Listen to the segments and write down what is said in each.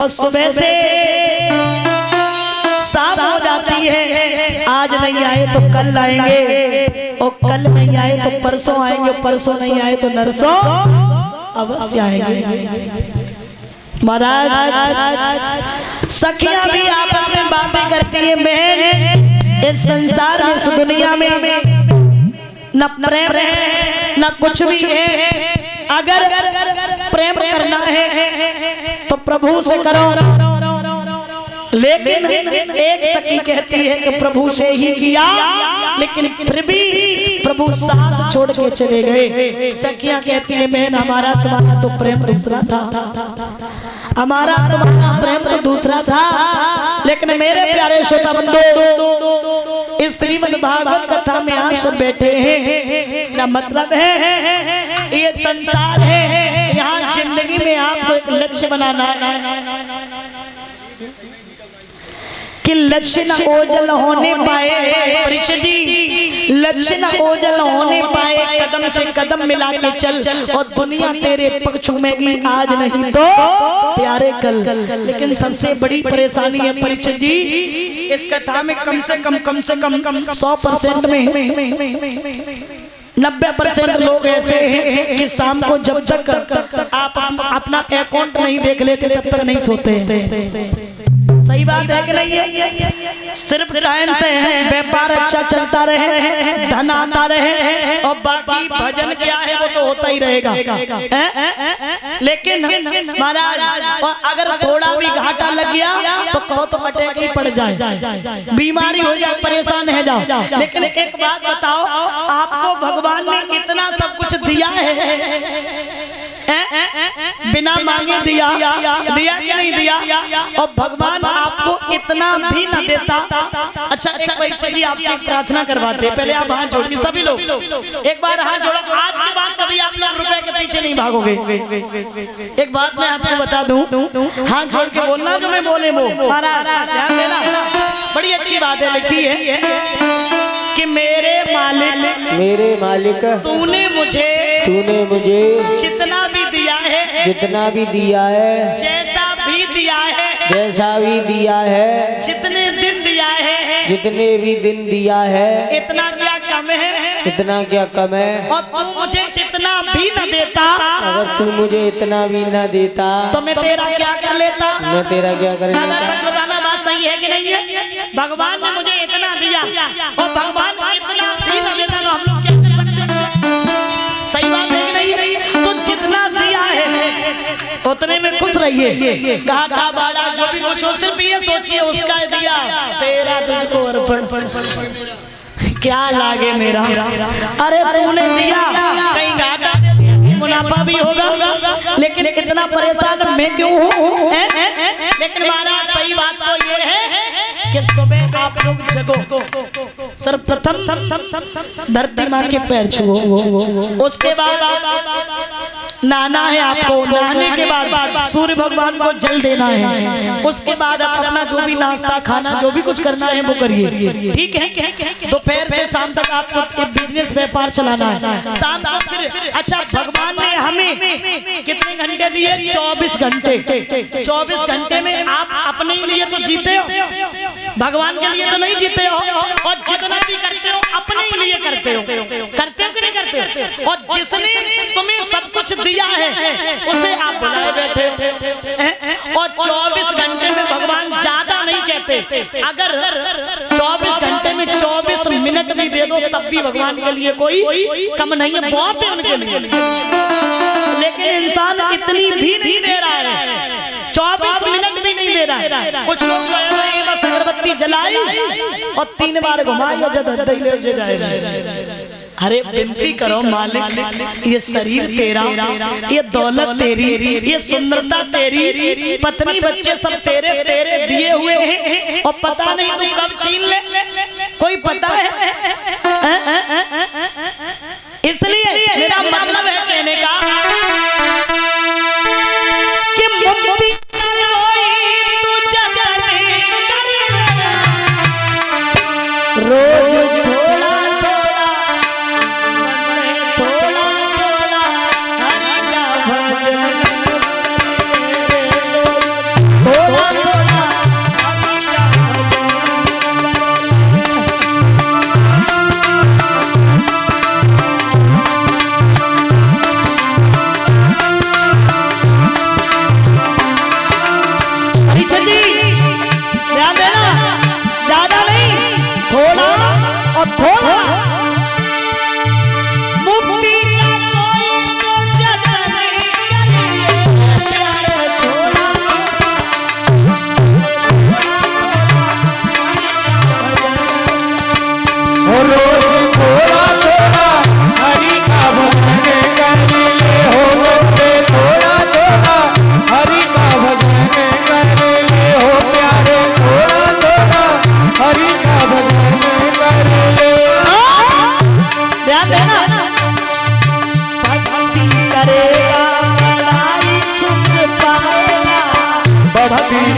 और सुबह से शाम हो जाती है। आज नहीं आए तो कल आएंगे, और कल नहीं आए तो परसों आएंगे, परसों नहीं आए तो नरसों अवश्य आएंगे। महाराज सखियां भी आपस में बातें करती है। बहन, इस संसार में, इस दुनिया में न प्रेम है न कुछ भी है। अगर प्रेम करना है तो प्रभु से करो। लेकिन एक सखी कहती है कि प्रभु से ही किया, लेकिन फिर भी प्रभु साथ छोड़ के चले गए। सखियां कहती है बहन, हमारा तुम्हारा तो प्रेम दूसरा था, हमारा तुम्हारा प्रेम तो दूसरा था। लेकिन मेरे प्यारे श्रोता बंधु, इस श्रीमद् भागवत कथा में आप सब बैठे हैं, मेरा मतलब है ये संसार है, यहाँ जिंदगी में आपको एक लक्ष्य बनाना है कि लक्ष्य न ओझल होने पाए। परिचिति, लक्ष्य न ओझल होने पाए, कदम से कदम मिला के चल, और दुनिया तेरे पग चूमेगी आज नहीं तो प्यारे कल। लेकिन सबसे बड़ी परेशानी है परिचित जी, इस कथा में कम से कम 100% में 90% लोग ऐसे हैं कि शाम को जब तक आप अपना अकाउंट नहीं देख लेते तब तक नहीं सोते हैं। सही बात है कि नहीं है? सिर्फ टाइम से है, व्यापार अच्छा चलता रहे, धन आता रहे, और बाकी भजन क्या है वो तो होता ही रहेगा। लेकिन महाराज, और अगर थोड़ा भी घाटा लग गया तो कहो तो अटैक ही पड़ जाए, बीमारी हो जाए, परेशान है जाओ। लेकिन एक बात बताओ, आपको भगवान ने इतना सब कुछ दिया है, बिना मांगे दिया कि नहीं दिया? और भगवान आपको इतना भी न देता। अच्छा परीक्षा जी, आपसे प्रार्थना करवाते, पहले आप हाथ जोड़िए सभी लोग, एक बार हाथ जोड़ो। आज के बाद कभी आप लोग रुपए के पीछे नहीं भागोगे। एक बात मैं आपको बता दूं, हाथ जोड़ के बोलना जो मैं बोले वो। महाराज ध्यान देना, बड़ी अच्छी बात है, लिखी है कि मेरे मालिक तूने मुझे जितना भी दिया है, जैसा भी दिया है, जितने भी दिन दिया है, इतना क्या कम है। और तू मुझे इतना भी न देता, अगर तू मुझे इतना भी न देता तो मैं तेरा क्या कर लेता? दादा सच बताना, बात सही है कि नहीं है? भगवान ने मुझे इतना दिया और भगवान इतना भी न देता तो हम लोग क्या कर सकते हैं? सही बात है कि नहीं है? तो जितना दिया है उतने में खुश रहिए। घाटा बाड़ा जो भी कुछ हो, सिर्फ ये सोचिए उसका दिया, तेरा तुझको अर्पण, क्या लागे मेरा। अरे तूने दिया, कहीं घाटा मुनाफा भी होगा, लेकिन इतना परेशान मैं क्यों हूँ? लेकिन महाराज सही बात तो ये है कि सुबह आप लोग जगो, सर्वप्रथम धरती माँ के पैर छुओ, उसके बाद नहाना है आपको, नहाने के बाद सूर्य भगवान को जल देना है, उसके बाद आप अपना जो भी नाश्ता खाना जो भी कुछ करना है वो करिए, ठीक है? दोपहर से शाम तक आपको एक बिजनेस व्यापार चलाना है। शाम को फिर, अच्छा भगवान ने हमें कितने घंटे दिए? 24 घंटे। 24 घंटे में आप अपने लिए तो जीते हो, भगवान के लिए तो नहीं जीते हो, और जितना भी करते हो अपने ही लिए करते हो कि नहीं करते? और जिसने तुम्हें सब कुछ दिया है उसे आप बुलाए बैठे हो। और 24 घंटे में भगवान ज्यादा नहीं कहते, अगर 24 घंटे में 24 मिनट भी दे दो तब भी भगवान के लिए कोई कम नहीं है, बहुत है उनके लिए। लेकिन इंसान इतनी भी नहीं दे रहा है, 24 मिनट भी नहीं दे रहा है। कुछ लोग बस अगरबत्ती जलाई और 3 बार घुमाई और जद ले जाए। अरे विनती करो मालिक, ये शरीर तेरा, ये दौलत तेरी, ये सुंदरता तेरी, पत्नी बच्चे सब तेरे दिए हुए हैं, और पता नहीं तू कब छीन ले, कोई पता है? इसलिए मेरा मतलब है कहने का कि मुक्ति रोज थोड़ा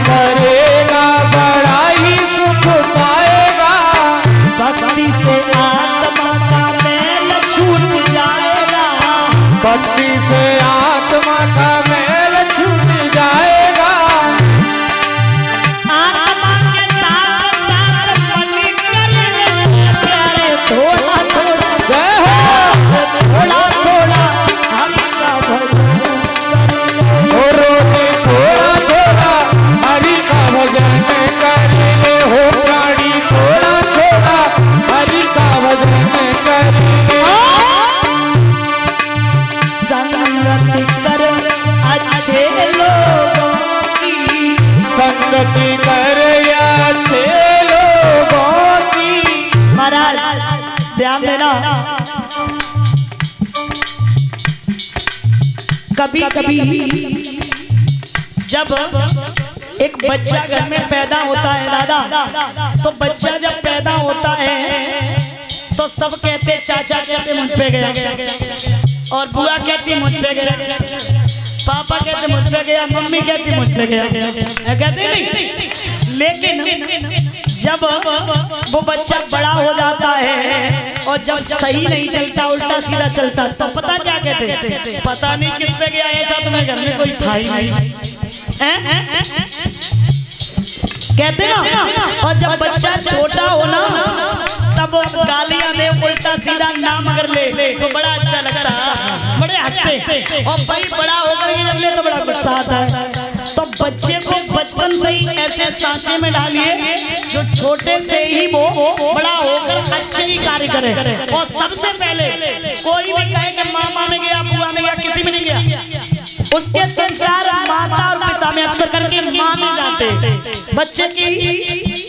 करेगा बड़ा ही सुख पाएगा। भक्ति से आत्मा का मैल छूट जाएगा। भक्ति से आत्मा का मैल छूट जाएगा। आत्मा के साथ साथ मन करेंगे प्यारे थोड़ा थोड़ा जय हो। थोड़ा थोड़ा हरि का भजन करेंगे। हो रोजे थोड़ा थोड़ा हरि का भजन करेंगे। हो प्राणी थोड़ा थोड़ा हरि का भजन करेंगे। संगति कर अच्छे लोगों की। संगति कर अच्छे लोगों की। महाराज ध्यान देना, कभी कभी जब एक बच्चा घर में पैदा होता है दादा, तो बच्चा जब पैदा होता है तो सब कहते चाचा कहते मुझ पे गया, और बुआ कहती मुझ पे गया, पापा कहते मुझ पे गया, मम्मी कहती मुझ पे गया, कहते नहीं। लेकिन जब वो बच्चा बड़ा हो जाता है और जब सही नहीं चलता, उल्टा सीधा चलता, तो पता क्या कहते, पता नहीं किस पे गया, ऐसा तुम्हें घर में कोई था ही नहीं, कहते ना। और जब बच्चा छोटा हो ना, तब गालियां दे, उल्टा सीधा नाम अगर ले तो बड़ा अच्छा लगता है, बड़े हंसते। और भाई बड़ा होकर ये जब ले तो बड़ा गुस्सा आता है। तो बच्चे को बचपन से ही ऐसे सांचे में डालिए जो छोटे से ही वो बड़ा होकर अच्छे ही कार्य करे। और सबसे पहले कोई भी कहे कि मामा में गया, बुआ में गया, किसी में नहीं गया, उसके संस्कार माता और पिता में अक्सर करके मां में जाते। बच्चे की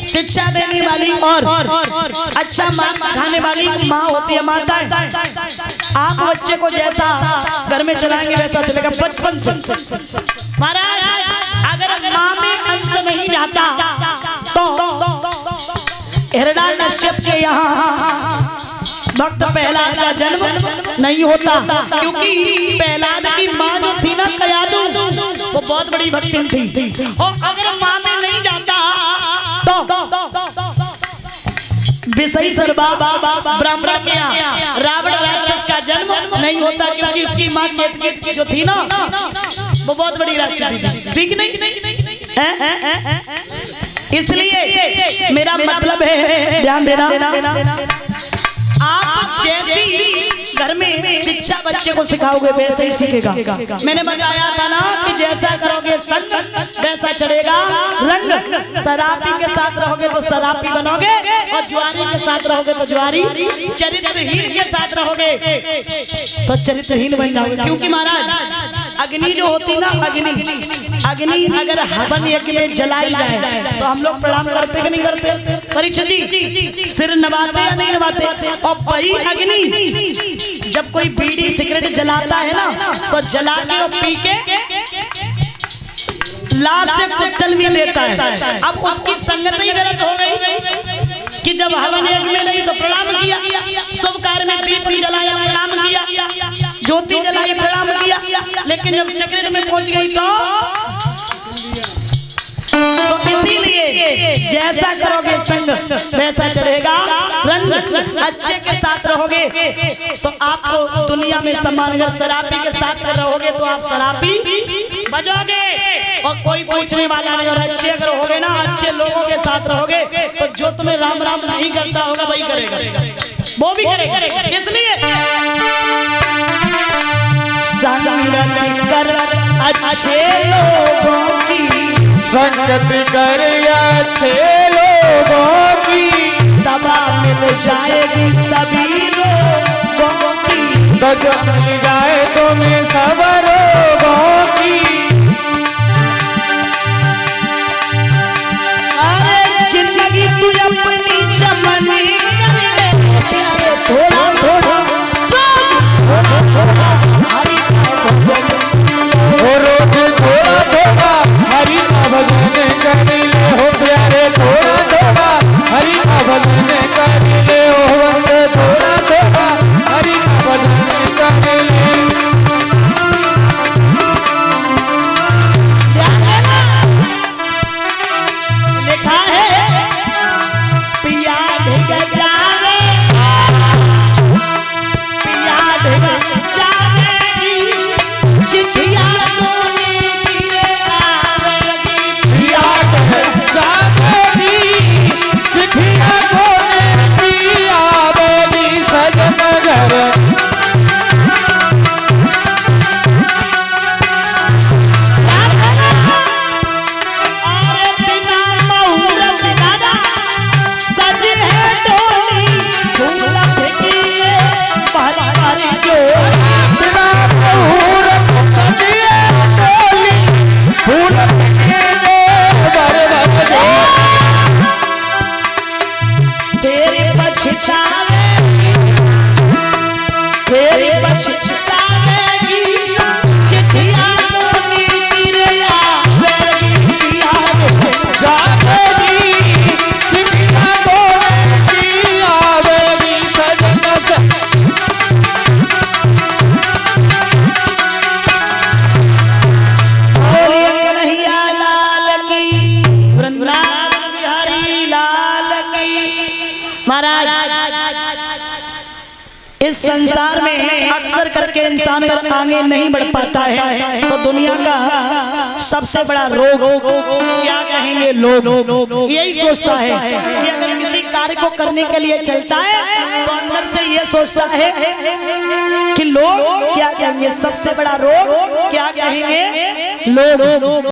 शिक्षा देने वाली और अच्छा मार्ग दिखाने वाली माँ होती है, माता है। आप बच्चे को जैसा घर में चलाएंगे वैसा चलेगा बचपन से। महाराज अगर माँ में अंश नहीं जाता तो हिरण्यकश्यप के यहाँ भक्त प्रहलाद का जन्म नहीं होता, क्योंकि प्रहलाद की माँ जो थी ना कयादू, वो बहुत बड़ी भक्तिन थी। और अगर माँ में नहीं जाता तो विषयी सर्वा ब्राह्मण के यहाँ रावण राक्षस का जन्म नहीं होता, क्योंकि उसकी माँ केतकी जो थी ना, वो बहुत बड़ी राक्षसी थी, ठीक नहीं? इसलिए मेरा मतलब है, ध्यान देना, आप जैसी घर में शिक्षा बच्चे को सिखाओगे वैसे ही सीखेगा। मैंने बताया था ना कि जैसा करोगे संग वैसा चढ़ेगा रंग। शराबी के साथ रहोगे तो शराबी बनोगे, और जुआरी के साथ रहोगे तो जुआरी, चरित्रहीन के साथ रहोगे तो चरित्रहीन बन जाओगे। क्योंकि महाराज अग्नि जो होती ना, अग्नि अगर हवन यज्ञ में जलाई जाए तो हम लोग प्रणाम करते कि नहीं करते? परीक्षित जी सिर नवाते या नहीं नवाते? और वही अग्नि जब कोई बीड़ी सिगरेट जलाता है ना, तो जला के और पी के लाश से चल भी देता है। अब उसकी संगत ही गलत हो गई कि जब हवन यज्ञ में नहीं तो प्रणाम किया, शुभ कार्य में दीप जलाया प्रणाम किया, ज्योति जलाई प्रणाम किया, लेकिन जब सिगरेट में पहुंच गई तो इसीलिए जैसा करोगे संग वैसा चढ़ेगा रंग। अच्छे के साथ रहोगे तो आपको दुनिया में सम्मान, अगर शराबी के साथ रहोगे तो आप शराबी बजोगे और कोई पूछने वाला नहीं। और अच्छे अगर रहोगे ना, अच्छे लोगों के साथ रहोगे तो जो तुम्हें राम राम नहीं करता होगा वही करेगा, वो भी करेगा। इसलिए संगति कर अच्छे लोगों की, संगति कर अच्छे लोगों की, दवा मिल जाएगी सभी लोगों की, दवा मिल जाए तुम्हें सब लोगों की। अरे जिंदगी तू अपनी चमनी प्यारे, थोड़ा थोड़ा हरि रोज थोड़ा थोड़ा हरि का भजन कर ले हो प्यारे, थोड़ा थोड़ा हरि का भजन कर ले हो वंद, थोड़ा थोड़ा हरि का भजन कर ले। इस संसार में अक्सर करके इंसान अगर आगे नहीं बढ़ पाता है तो दुनिया का सबसे बड़ा रोग क्या कहेंगे लोग यही सोचता है कि अगर किसी कार्य को करने के लिए चलता है तो अंदर से ये सोचता है कि लोग क्या कहेंगे। सबसे बड़ा रोग क्या कहेंगे लोग।